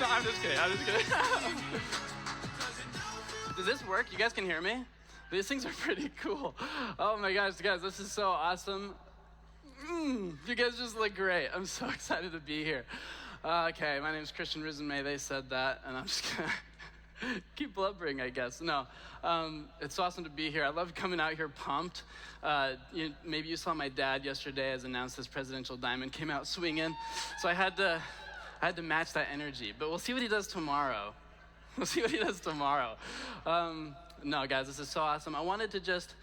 No, I'm just kidding. Does this work? You guys can hear me? These things are pretty cool. Oh my gosh, guys, this is so awesome. You guys just look great. I'm so excited to be here. Okay, my name is Risenmay. They said that, and I'm just gonna keep blubbering, I guess. No, it's awesome to be here. I love coming out here pumped. Maybe you saw my dad yesterday as announced his presidential diamond came out swinging. So I had to match that energy. But we'll see what he does tomorrow. No, guys, this is so awesome. I wanted to just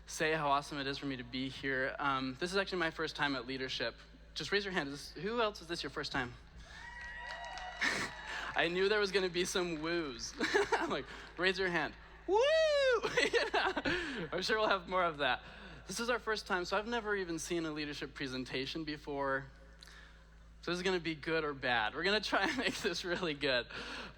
say how awesome it is for me to be here. This is actually my first time at Leadership. Just raise your hand. Who else is this your first time? I knew there was going to be some woos. I'm like, raise your hand. Woo! I'm sure we'll have more of that. This is our first time, so I've never even seen a leadership presentation before. So this is going to be good or bad. We're going to try and make this really good,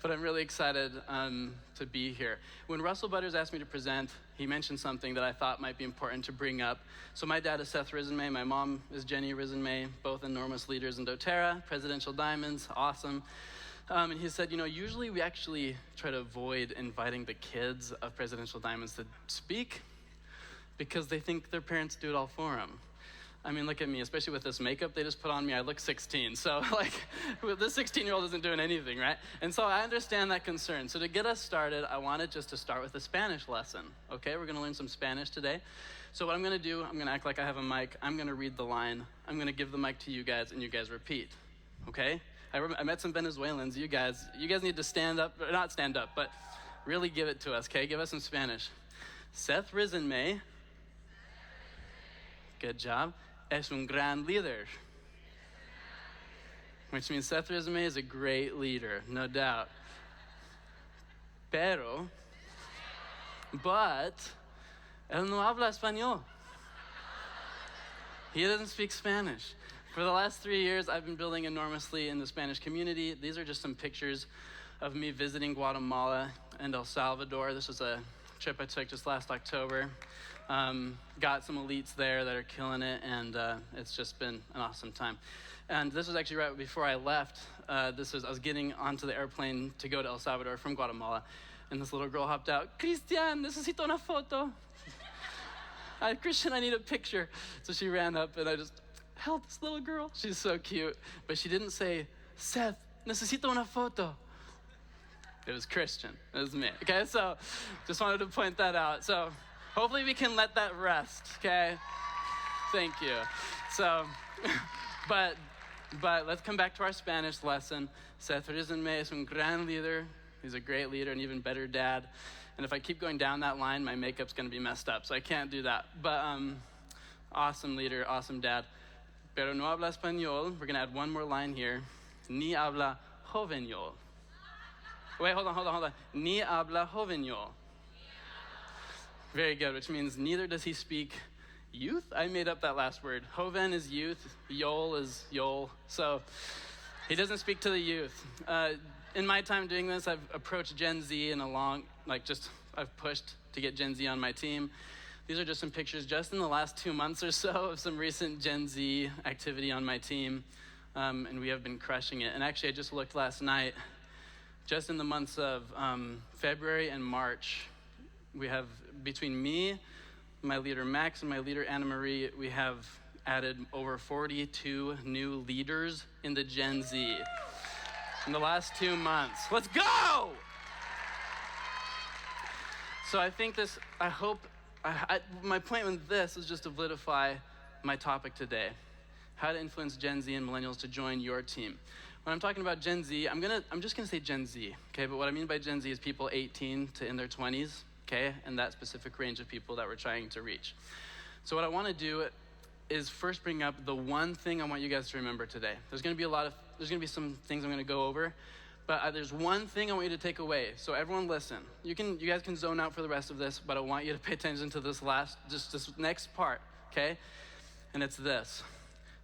but I'm really excited to be here. When Russell Butters asked me to present, he mentioned something that I thought might be important to bring up. So my dad is Seth Risenmay. My mom is Jenny Risenmay, both enormous leaders in doTERRA, presidential diamonds, awesome. And he said, usually we actually try to avoid inviting the kids of presidential diamonds to speak because they think their parents do it all for them. I mean, look at me, especially with this makeup they just put on me, I look 16. So this 16-year-old isn't doing anything, right? And so I understand that concern. So to get us started, I wanted just to start with a Spanish lesson, okay? We're gonna learn some Spanish today. So what I'm gonna do, I'm gonna act like I have a mic, I'm gonna read the line, I'm gonna give the mic to you guys, and you guys repeat, okay? I met some Venezuelans, you guys need to stand up, or not stand up, but really give it to us, okay? Give us some Spanish. Seth Risenmay, good job, es un gran líder. Which means Seth Risenmay is a great leader, no doubt. But, él no habla español. He doesn't speak Spanish. For the last 3 years, I've been building enormously in the Spanish community. These are just some pictures of me visiting Guatemala and El Salvador. This was a trip I took just last October. Got some elites there that are killing it, and it's just been an awesome time. And this was actually right before I left. I was getting onto the airplane to go to El Salvador from Guatemala, and this little girl hopped out. Cristian, necesito una foto. Christian, I need a picture. So she ran up, and I just held this little girl. She's so cute, but she didn't say, Seth, necesito una foto. It was Christian. It was me. Okay, so just wanted to point that out. So hopefully we can let that rest, okay? Thank you. So, but let's come back to our Spanish lesson. Seth Risenmay es un gran líder. He's a great leader, an even better dad. And if I keep going down that line, my makeup's gonna be messed up, so I can't do that. But awesome leader, awesome dad. Pero no habla español. We're gonna add one more line here. Ni habla jovenol. Wait, hold on. Ni habla jovenol. Very good, which means neither does he speak youth. I made up that last word. Joven is youth, yol is yol. So he doesn't speak to the youth. In my time doing this, I've approached Gen Z I've pushed to get Gen Z on my team. These are just some pictures just in the last 2 months or so of some recent Gen Z activity on my team. And we have been crushing it. And actually, I just looked last night, just in the months of February and March, we have, between me, my leader Max, and my leader Anna Marie, we have added over 42 new leaders in the Gen Z in the last 2 months. Let's go! So I think my point with this is just to solidify my topic today, how to influence Gen Z and millennials to join your team. When I'm talking about Gen Z, I'm just gonna say Gen Z, okay? But what I mean by Gen Z is people 18 to in their 20s, okay? And that specific range of people that we're trying to reach. So what I wanna do is first bring up the one thing I want you guys to remember today. There's gonna be some things I'm gonna go over, but there's one thing I want you to take away. So everyone listen. You guys can zone out for the rest of this, but I want you to pay attention to this next part, okay? And it's this.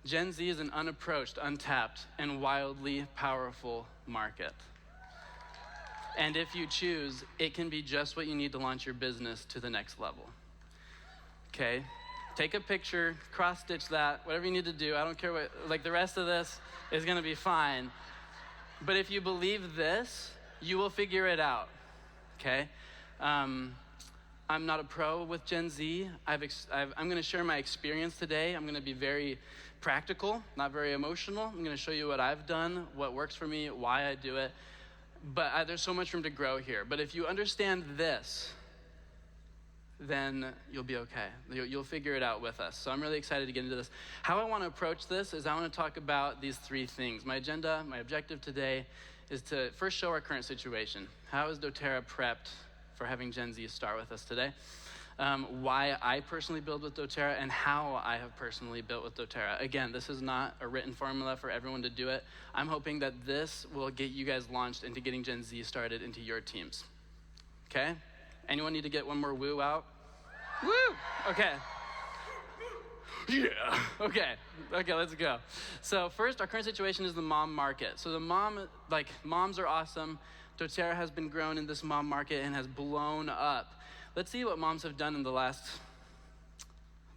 Gen Z is an unapproached, untapped, and wildly powerful market. And if you choose, it can be just what you need to launch your business to the next level. Okay? Take a picture, cross-stitch that, whatever you need to do. I don't care the rest of this is gonna be fine. But if you believe this, you will figure it out, okay? I'm not a pro with Gen Z. I'm going to share my experience today. I'm going to be very practical, not very emotional. I'm going to show you what I've done, what works for me, why I do it. But there's so much room to grow here. But if you understand this, then you'll be okay. You'll figure it out with us. So I'm really excited to get into this. How I want to approach this is I want to talk about these three things. My agenda, my objective today is to first show our current situation. How is doTERRA prepped for having Gen Z start with us today? Why I personally build with doTERRA and how I have personally built with doTERRA. Again, this is not a written formula for everyone to do it. I'm hoping that this will get you guys launched into getting Gen Z started into your teams. Okay? Anyone need to get one more woo out? Woo! Okay. Yeah. Okay, let's go. So first, our current situation is the mom market. So the moms are awesome. doTERRA has been grown in this mom market and has blown up. Let's see what moms have done in the last,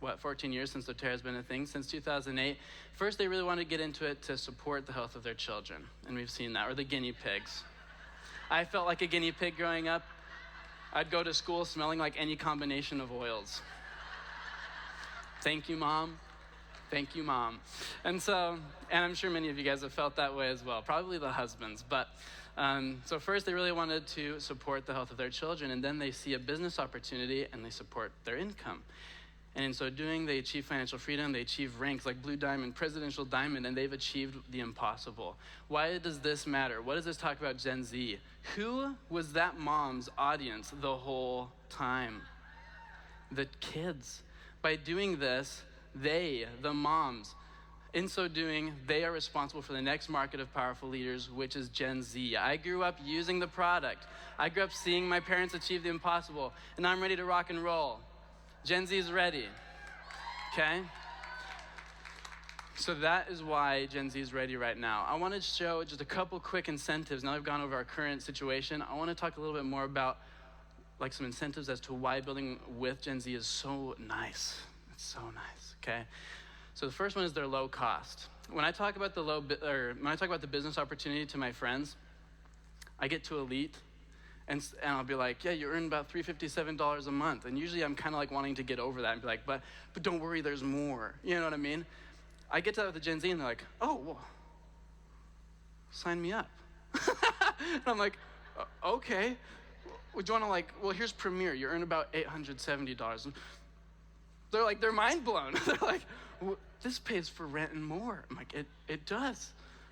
14 years since doTERRA has been a thing, since 2008. First, they really wanted to get into it to support the health of their children, and we've seen that, or the guinea pigs. I felt like a guinea pig growing up. I'd go to school smelling like any combination of oils. Thank you, Mom. Thank you, Mom. And I'm sure many of you guys have felt that way as well, probably the husbands. But so first they really wanted to support the health of their children, and then they see a business opportunity and they support their income. And in so doing, they achieve financial freedom, they achieve ranks like Blue Diamond, Presidential Diamond, and they've achieved the impossible. Why does this matter? What does this talk about Gen Z? Who was that mom's audience the whole time? The kids. By doing this, they, the moms, in so doing, they are responsible for the next market of powerful leaders, which is Gen Z. I grew up using the product. I grew up seeing my parents achieve the impossible, and I'm ready to rock and roll. Gen Z is ready, okay? So that is why Gen Z is ready right now. I want to show just a couple quick incentives. Now I've gone over our current situation. I want to talk a little bit more about some incentives as to why building with Gen Z is so nice. It's so nice, okay? So the first one is their low cost. When I talk about the business opportunity to my friends, I get to Elite, and I'll be like, yeah, you earn about $357 a month. And usually I'm kind of like wanting to get over that and be like, but don't worry, there's more. You know what I mean? I get to that with the Gen Z and they're like, oh, well, sign me up. And I'm like, okay. Would you want to here's Premier. You earn about $870. And they're mind blown. They're like, well, this pays for rent and more. I'm like, it does.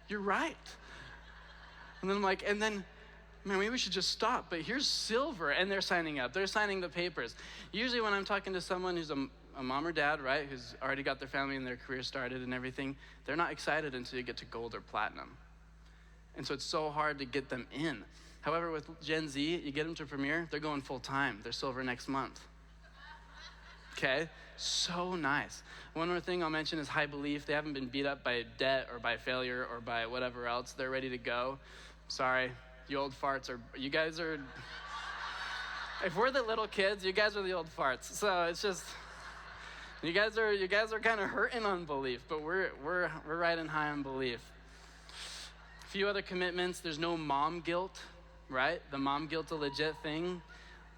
You're right. And then I'm like, man, maybe we should just stop, but here's Silver, and they're signing up. They're signing the papers. Usually when I'm talking to someone who's a mom or dad, right, who's already got their family and their career started and everything, they're not excited until you get to Gold or Platinum. And so it's so hard to get them in. However, with Gen Z, you get them to Premier, they're going full time. They're Silver next month. Okay? So nice. One more thing I'll mention is High Belief. They haven't been beat up by debt or by failure or by whatever else. They're ready to go. Sorry. You old farts you guys are, if we're the little kids, you guys are the old farts. So it's just, you guys are kind of hurting on belief, but we're riding high on belief. A few other commitments. There's no mom guilt, right? The mom guilt's a legit thing.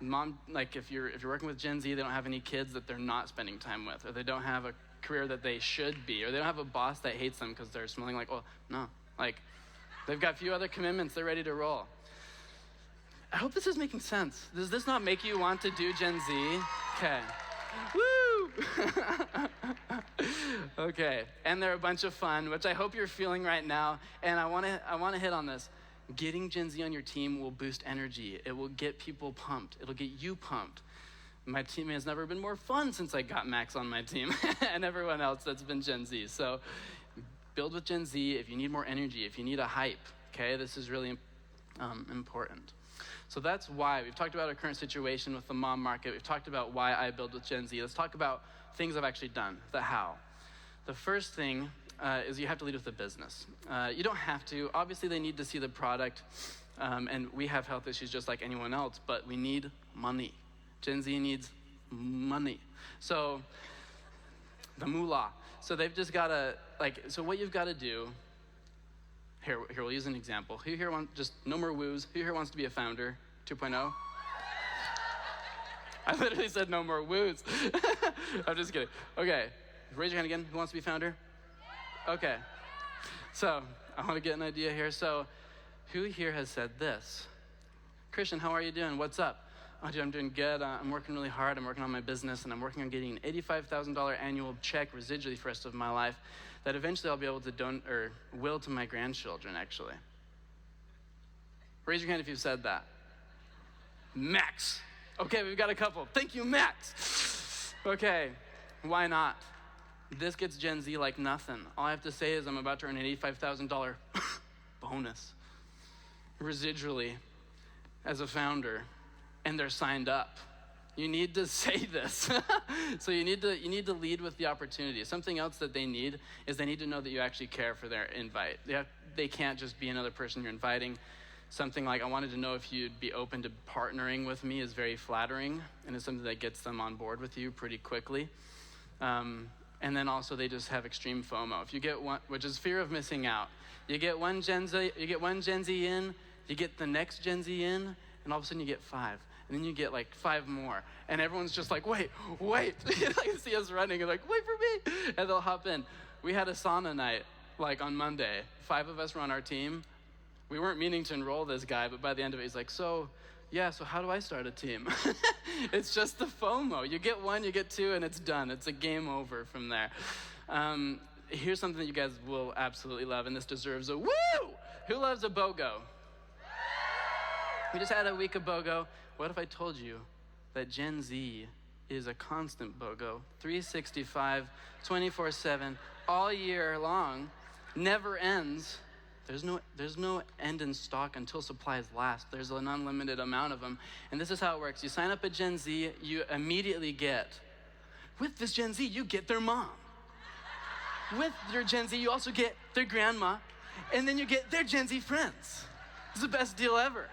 Mom, if you're working with Gen Z, they don't have any kids that they're not spending time with, or they don't have a career that they should be, or they don't have a boss that hates them because they're smelling like, oh, no. They've got a few other commitments. They're ready to roll. I hope this is making sense. Does this not make you want to do Gen Z? Okay. Woo! Okay. And they're a bunch of fun, which I hope you're feeling right now. And I want to hit on this. Getting Gen Z on your team will boost energy. It will get people pumped. It'll get you pumped. My team has never been more fun since I got Max on my team and everyone else that's been Gen Z. So build with Gen Z if you need more energy, if you need a hype, okay? This is really important. So that's why. We've talked about our current situation with the mom market. We've talked about why I build with Gen Z. Let's talk about things I've actually done, the how. The first thing is you have to lead with the business. You don't have to. Obviously, they need to see the product, and we have health issues just like anyone else, but we need money. Gen Z needs money. So the moolah. So they've just got to, so what you've got to do, Here, we'll use an example. Who here wants, just no more woos, who here wants to be a founder 2.0? I literally said no more woos. I'm just kidding. Okay, raise your hand again. Who wants to be founder? Okay, so I want to get an idea here. So who here has said this? Christian, how are you doing? What's up? Oh, dude, I'm doing good. I'm working really hard. I'm working on my business, and I'm working on getting an $85,000 annual check residually for the rest of my life that eventually I'll be able to will to my grandchildren, actually. Raise your hand if you've said that. Max. Okay, we've got a couple. Thank you, Max. Okay, why not? This gets Gen Z like nothing. All I have to say is I'm about to earn an $85,000 bonus residually as a founder, and they're signed up. You need to say this. So you need to lead with the opportunity. Something else that they need is they need to know that you actually care for their invite. They can't just be another person you're inviting. Something like, I wanted to know if you'd be open to partnering with me is very flattering, and it's something that gets them on board with you pretty quickly. And then also they just have extreme FOMO. If you get one, which is fear of missing out. You get one Gen Z in, you get the next Gen Z in, and all of a sudden you get 5. And then you get like 5 more. And everyone's just like, wait. You see us running and like, wait for me. And they'll hop in. We had a sauna night, like on Monday. 5 of us were on our team. We weren't meaning to enroll this guy, but by the end of it, he's like, so how do I start a team? It's just the FOMO. You get 1, you get 2, and it's done. It's a game over from there. Here's something that you guys will absolutely love, and this deserves a woo! Who loves a BOGO? We just had a week of BOGO. What if I told you that Gen Z is a constant BOGO, 365, 24/7, all year long, never ends. There's no end in stock until supplies last. There's an unlimited amount of them. And this is how it works. You sign up at Gen Z, you immediately get, with this Gen Z, you get their mom. With your Gen Z, you also get their grandma, and then you get their Gen Z friends. It's the best deal ever.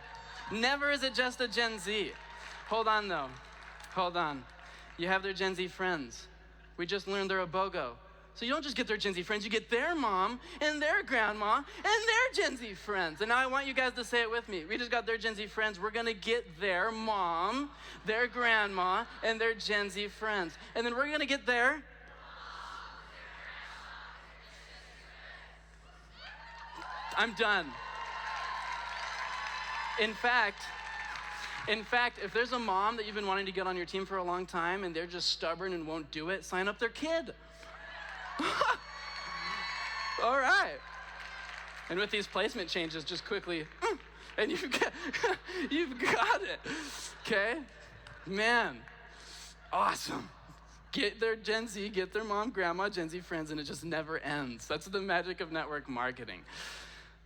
Never is it just a Gen Z. Hold on, though. Hold on. You have their Gen Z friends. We just learned they're a BOGO. So you don't just get their Gen Z friends, you get their mom and their grandma and their Gen Z friends. And now I want you guys to say it with me. We just got their Gen Z friends. We're going to get their mom, their grandma, and their Gen Z friends. And then we're going to get their... I'm done. In fact, if there's a mom that you've been wanting to get on your team for a long time and they're just stubborn and won't do it, sign up their kid. All right. And with these placement changes, just quickly, and you've got it. Okay? Man, awesome. Get their Gen Z, get their mom, grandma, Gen Z friends, and it just never ends. That's the magic of network marketing.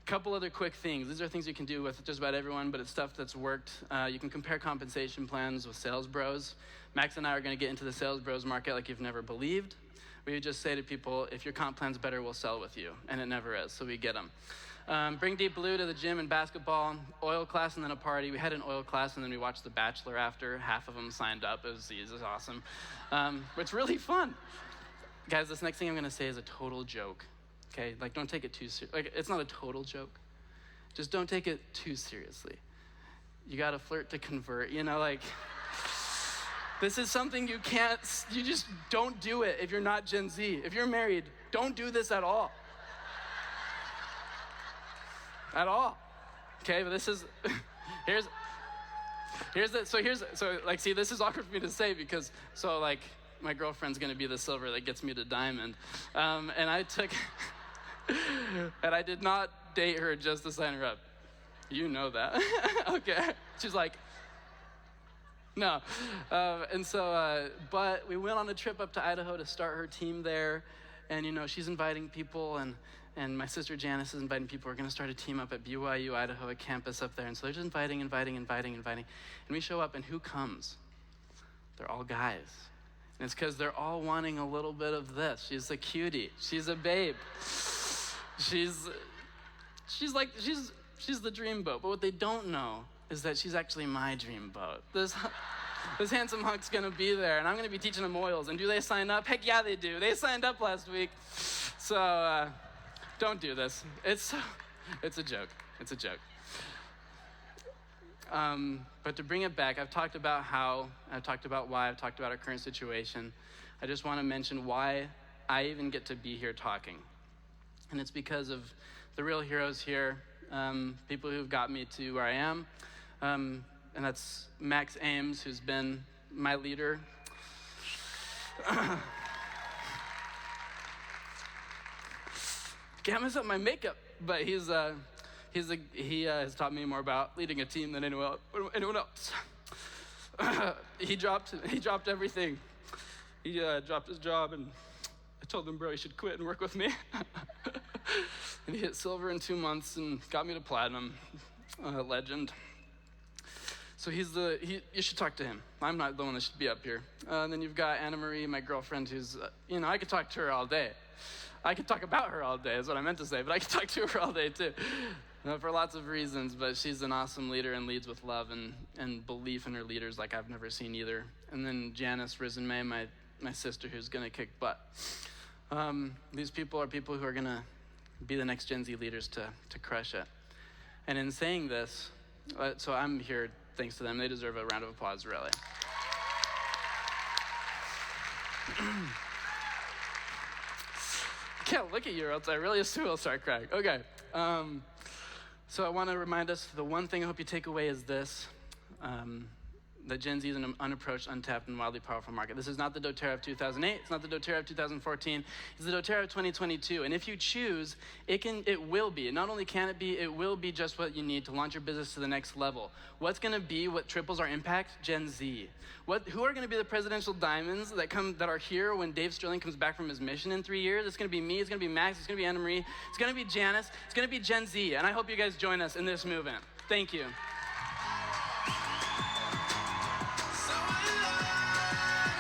Couple other quick things. These are things you can do with just about everyone, but it's stuff that's worked. You can compare compensation plans with sales bros. Max and I are going to get into the sales bros market like you've never believed. We just say to people, if your comp plan's better, we'll sell with you. And it never is, so we get them. Bring Deep Blue to the gym and basketball, oil class, and then a party. We had an oil class, and then we watched The Bachelor after. Half of them signed up. It was awesome. It's really fun. Guys, this next thing I'm going to say is a total joke. Okay, like don't take it too seriously. Like it's not a total joke. Just don't take it too seriously. You gotta flirt to convert, like this is something you just don't do it if you're not Gen Z. If you're married, don't do this at all. At all. Okay, but this is, see, this is awkward for me to say because, my girlfriend's gonna be the silver that gets me to diamond. And I did not date her just to sign her up. You know that. Okay. She's like, no. But we went on a trip up to Idaho to start her team there. And, she's inviting people, and my sister Janice is inviting people. We're going to start a team up at BYU, Idaho, a campus up there. And so they're just inviting. And we show up, and who comes? They're all guys. And it's because they're all wanting a little bit of this. She's a cutie. She's a babe. She's the dream boat. But what they don't know is that she's actually my dream boat. This handsome hunk's gonna be there, and I'm gonna be teaching them oils. And do they sign up? Heck yeah, they do. They signed up last week. So don't do this. It's a joke. It's a joke. But to bring it back, I've talked about how, I've talked about why, I've talked about our current situation. I just want to mention why I even get to be here talking. And it's because of the real heroes here, people who've got me to where I am. And that's Max Ames, who's been my leader. Can't mess up my makeup, but he has taught me more about leading a team than anyone else. He dropped everything. He dropped his job, and I told him, bro, you should quit and work with me. And he hit silver in 2 months and got me to platinum. Legend. So you should talk to him. I'm not the one that should be up here. And then you've got Anna Marie, my girlfriend, who's, I could talk to her all day. I could talk about her all day, is what I meant to say, but I could talk to her all day too. For lots of reasons, but she's an awesome leader and leads with love and belief in her leaders like I've never seen either. And then Janice Risenmay, my sister, who's gonna kick butt. These people are people who are gonna be the next Gen Z leaders to crush it. And in saying this, so I'm here thanks to them. They deserve a round of applause, really. Can't look at you or else I really assume I'll start crying. Okay. So I want to remind us, the one thing I hope you take away is this, that Gen Z is an unapproached, untapped, and wildly powerful market. This is not the doTERRA of 2008. It's not the doTERRA of 2014. It's the doTERRA of 2022. And if you choose, it will be. Not only can it be, it will be just what you need to launch your business to the next level. What's going to be what triples our impact? Gen Z. Who are going to be the presidential diamonds that are here when Dave Sterling comes back from his mission in 3 years? It's going to be me. It's going to be Max. It's going to be Anna Marie. It's going to be Janice. It's going to be Gen Z. And I hope you guys join us in this movement. Thank you.